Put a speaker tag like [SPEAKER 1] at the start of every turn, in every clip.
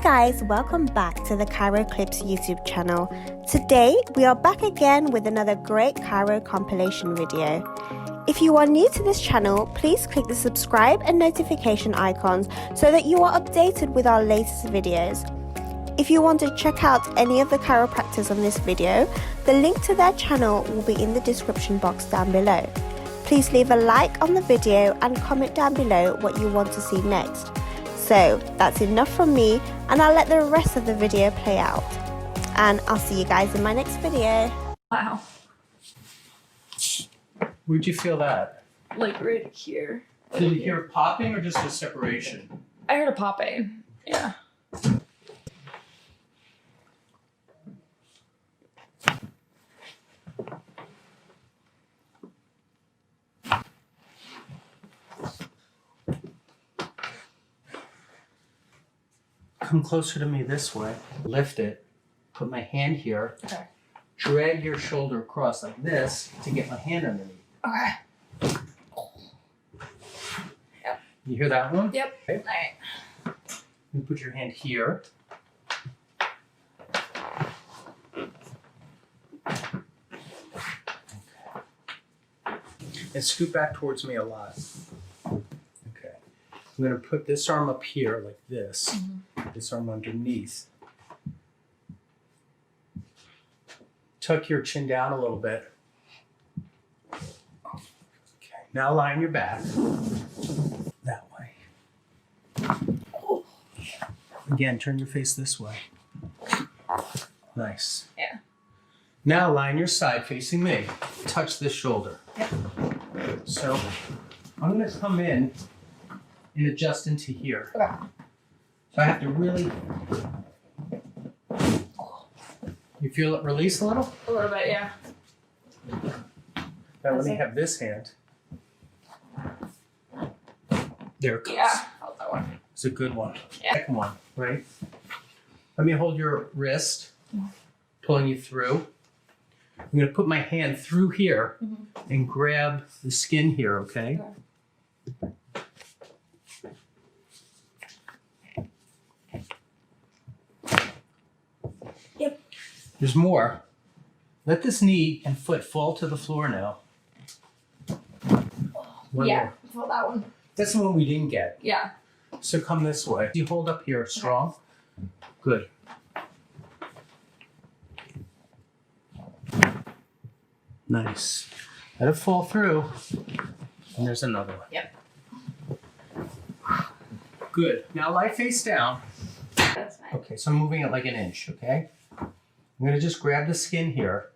[SPEAKER 1] guys, welcome back to the Chiro Clips YouTube channel. Today we are back again with another great Chiro compilation video. If you are new to this channel, please click the subscribe and notification icons so that you are updated with our latest videos. If you want to check out any of the chiropractors on this video, the link to their channel will be in the description box down below. Please leave a like on the video and comment down below what you want to see next. So that's enough from me, and I'll let the rest of the video play out. And I'll see you guys in my next video.
[SPEAKER 2] Wow.
[SPEAKER 3] Where'd you feel that?
[SPEAKER 2] Like right here.
[SPEAKER 3] Did you hear it popping or just a separation?
[SPEAKER 2] I heard a popping. Yeah.
[SPEAKER 3] Come closer to me this way. Lift it. Put my hand here.
[SPEAKER 2] Okay.
[SPEAKER 3] Drag your shoulder across like this to get my hand underneath.
[SPEAKER 2] Okay. Yep.
[SPEAKER 3] You hear that one?
[SPEAKER 2] Yep.
[SPEAKER 3] Okay.
[SPEAKER 2] All right.
[SPEAKER 3] You put your hand here. Okay. And scoot back towards me a lot. Okay. I'm going to put this arm up here like this. This arm underneath. Tuck your chin down a little bit. Okay. Now lie on your back. That way. Again, turn your face this way. Nice.
[SPEAKER 2] Yeah.
[SPEAKER 3] Now lie on your side facing me. Touch this shoulder.
[SPEAKER 2] Yep.
[SPEAKER 3] So I'm going to come in and adjust into here.
[SPEAKER 2] Okay.
[SPEAKER 3] So I have to really. You feel it release a little?
[SPEAKER 2] A little bit, yeah.
[SPEAKER 3] Now let me have this hand. There it goes.
[SPEAKER 2] Yeah. How's that one?
[SPEAKER 3] It's a good one.
[SPEAKER 2] Yeah.
[SPEAKER 3] Second one, right? Let me hold your wrist, pulling you through. I'm going to put my hand through here and grab the skin here, okay?
[SPEAKER 2] Yep.
[SPEAKER 3] There's more. Let this knee and foot fall to the floor now. One
[SPEAKER 2] Yeah.
[SPEAKER 3] more.
[SPEAKER 2] Feel that one.
[SPEAKER 3] That's the one we didn't get.
[SPEAKER 2] Yeah.
[SPEAKER 3] So come this way. You hold up here strong. Good. Nice. Let it fall through. And there's another one.
[SPEAKER 2] Yep.
[SPEAKER 3] Good. Now lie face down.
[SPEAKER 2] That's fine.
[SPEAKER 3] Okay, so I'm moving it like an inch, okay? I'm going to just grab the skin here.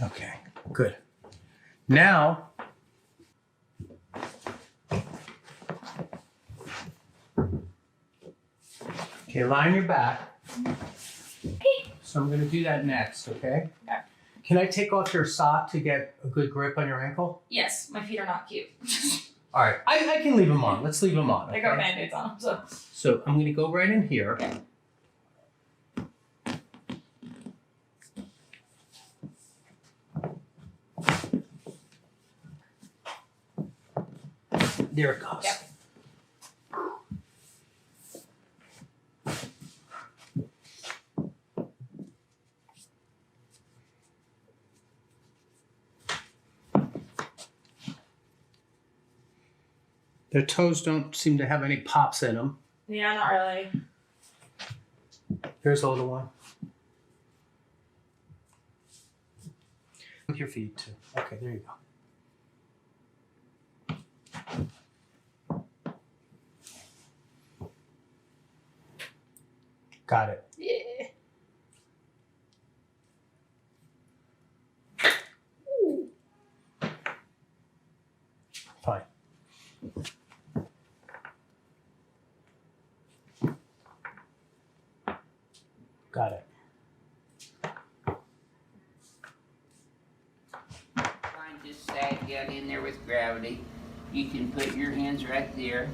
[SPEAKER 3] Okay, good. Now, okay, lie on your back. So I'm going to do that next, okay?
[SPEAKER 2] Okay.
[SPEAKER 3] Can I take off your sock to get a good grip on your ankle?
[SPEAKER 2] Yes, my feet are not cute.
[SPEAKER 3] All right, I can leave them on. Let's leave them on.
[SPEAKER 2] I got band-aids on them, so.
[SPEAKER 3] So I'm going to go right in here.
[SPEAKER 2] Okay.
[SPEAKER 3] There it goes.
[SPEAKER 2] Yep.
[SPEAKER 3] Their toes don't seem to have any pops in them.
[SPEAKER 2] Yeah, not really.
[SPEAKER 3] Here's a little one. With your feet too. Okay, there you go. Got it.
[SPEAKER 2] Yeah.
[SPEAKER 3] Fine. Got it.
[SPEAKER 4] Fine, just sag down in there with gravity. You can put your hands right there.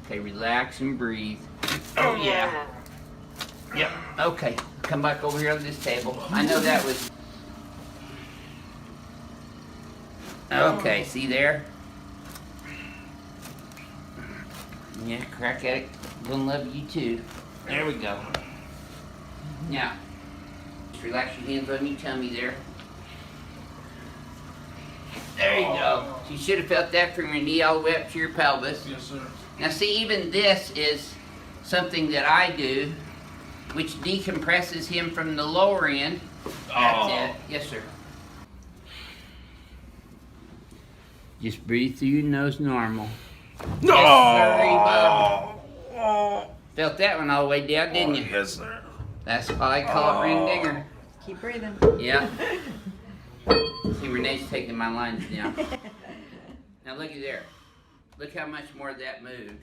[SPEAKER 4] Okay, relax and breathe. Oh yeah. Yep. Okay. Come back over here on this table. I know that was... Okay, see there? Yeah, crack at it. Gonna love you too. There we go. Now, just relax your hands on your tummy there. There you go. You should have felt that from your knee all the way up to your pelvis.
[SPEAKER 5] Yes, sir.
[SPEAKER 4] Now see, even this is something that I do, which decompresses him from the lower end. That's it. Yes, sir. Just breathe through your nose normal.
[SPEAKER 5] No!
[SPEAKER 4] Yes, sir, felt that one all the way down, didn't you?
[SPEAKER 5] Yes, sir.
[SPEAKER 4] That's why I call it ring dinger.
[SPEAKER 2] Keep breathing.
[SPEAKER 4] Yeah. See, Renee's taking my lines down. Now look at there. Look how much more that moved.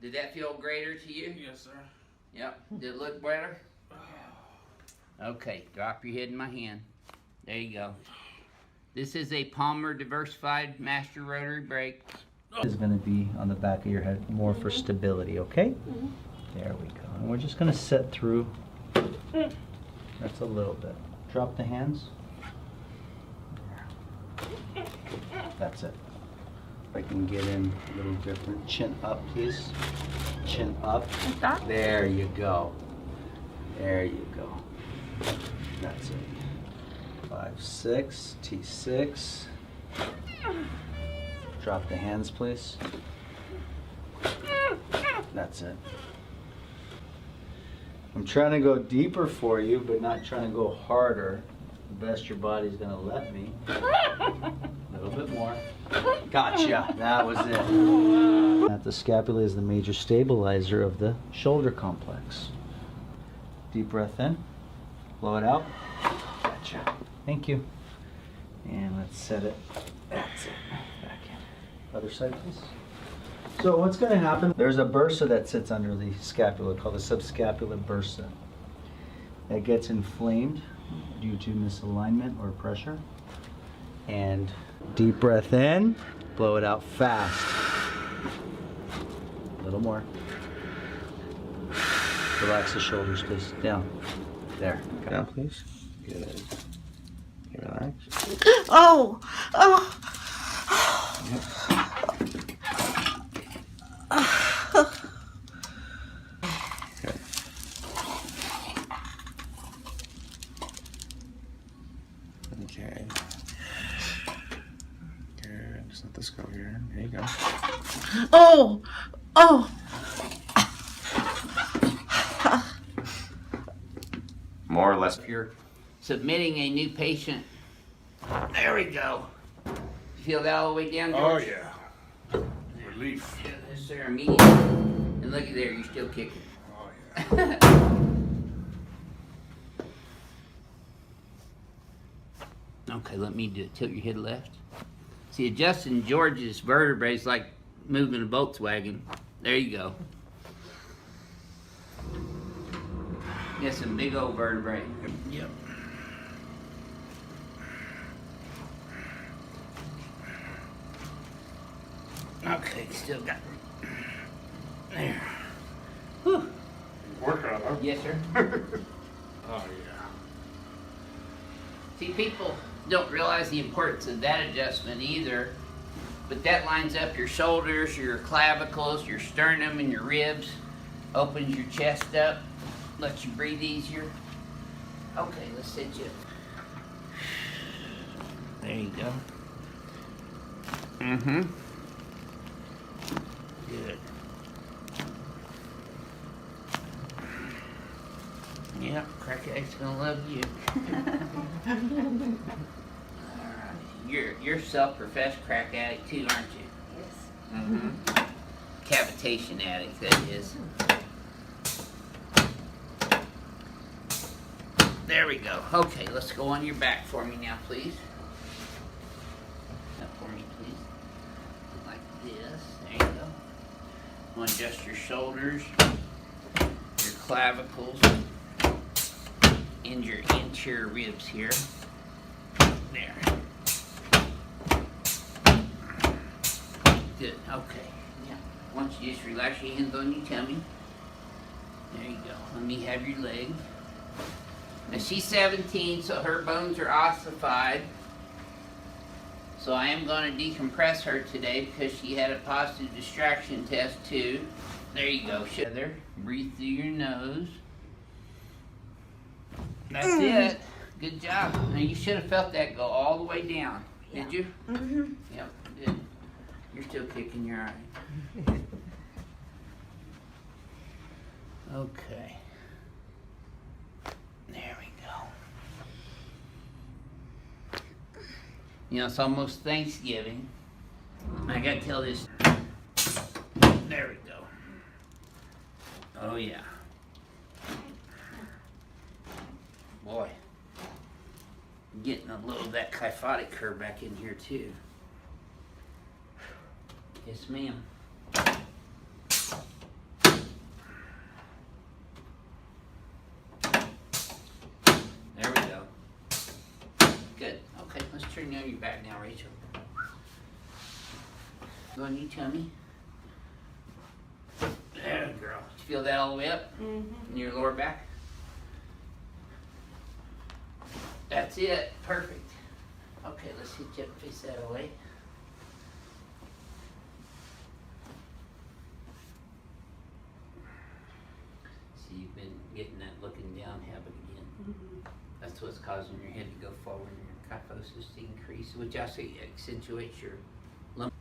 [SPEAKER 4] Did that feel greater to you?
[SPEAKER 5] Yes, sir.
[SPEAKER 4] Yep. Did it look better? Okay, drop your head in my hand. There you go. This is a Palmer Diversified Master Rotary Brake.
[SPEAKER 6] Is going to be on the back of your head, more for stability, okay? There we go. And we're just going to set through. That's a little bit. Drop the hands. That's it. If I can get in a little different. Chin up, please. Chin up.
[SPEAKER 2] Like that?
[SPEAKER 6] There you go. There you go. That's it. 5-6, T6. Drop the hands, please. That's it. I'm trying to go deeper for you, but not trying to go harder. The best your body's gonna let me. A little bit more. Gotcha. That was it. The scapula is the major stabilizer of the shoulder complex. Deep breath in. Blow it out. Gotcha. Thank you. And let's set it. That's it. Back in. Other side, please. So what's going to happen, there's a bursa that sits under the scapula called the subscapular bursa. That gets inflamed due to misalignment or pressure. And deep breath in, blow it out fast. A little more. Relax the shoulders, please. Down. There.
[SPEAKER 5] Down, please. Good. Relax.
[SPEAKER 1] Oh!
[SPEAKER 5] Okay. Good. Just let this go here. There you go.
[SPEAKER 1] Oh! Oh!
[SPEAKER 5] More or less.
[SPEAKER 4] If you're submitting a new patient, there we go. Feel that all the way down,
[SPEAKER 5] Oh,
[SPEAKER 4] George?
[SPEAKER 5] yeah. Relief.
[SPEAKER 4] Yes, sir, immediate. And look at there, you're still kicking.
[SPEAKER 5] Oh, yeah.
[SPEAKER 4] Okay, let me do it. Tilt your head left. See, adjusting George's vertebrae is like moving a Volkswagen. There you go. Got some big old vertebrae. Yep. Okay, still got it. There. Whew.
[SPEAKER 5] Work on it.
[SPEAKER 4] Yes, sir.
[SPEAKER 5] Oh, yeah.
[SPEAKER 4] See, people don't realize the importance of that adjustment either, but that lines up your shoulders, your clavicles, your sternum, and your ribs, opens your chest up, lets you breathe easier. Okay, let's sit you. There you go. Mm-hmm. Good. Yeah, Crackhead's gonna love you. You're self-professed crack addict too, aren't you?
[SPEAKER 2] Yes.
[SPEAKER 4] Mm-hmm. Cavitation addict, that is. There we go. Okay, let's go on your back for me now, please. Up for me, please. Like this. There you go. Want to adjust your shoulders, your clavicles, and your interior ribs here. There. Good. Okay. Now, I want you to just relax your hands on your tummy. There you go. Let me have your leg. Now she's 17, so her bones are ossified. So I am going to decompress her today because she had a positive distraction test too. There you go, Heather. Breathe through your nose. That's it. Good job. Now you should have felt that go all the way down. Did you?
[SPEAKER 1] Mm-hmm.
[SPEAKER 4] Yep, good. You're still kicking your eye. Okay. There we go. You know, it's almost Thanksgiving. I gotta tell this. There we go. Oh, yeah. Boy. Getting a little of that kyphotic curve back in here, too. Yes, ma'am. There we go. Good. Okay, let's turn you on your back now, Rachel. Go on your tummy. There, girl. Did you feel that all the way up?
[SPEAKER 1] Mm-hmm.
[SPEAKER 4] In your lower back? That's it. Perfect. Okay, let's hit you up, face that away. See, you've been getting that looking down habit again. That's what's causing your head to go forward and your kyphosis to increase, which also accentuates your lump.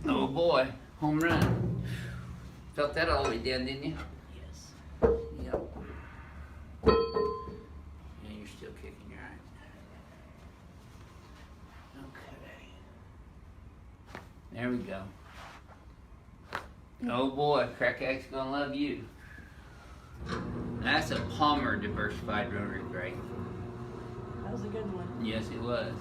[SPEAKER 4] Oh boy, home run. Felt that all the way down, didn't you? Yes. Yep. And you're still kicking your eye. Okay. There we go. Oh boy, Crack-Ack's gonna love you. That's a Palmer diversified rotary grate.
[SPEAKER 2] That was a good one.
[SPEAKER 4] Yes, it was.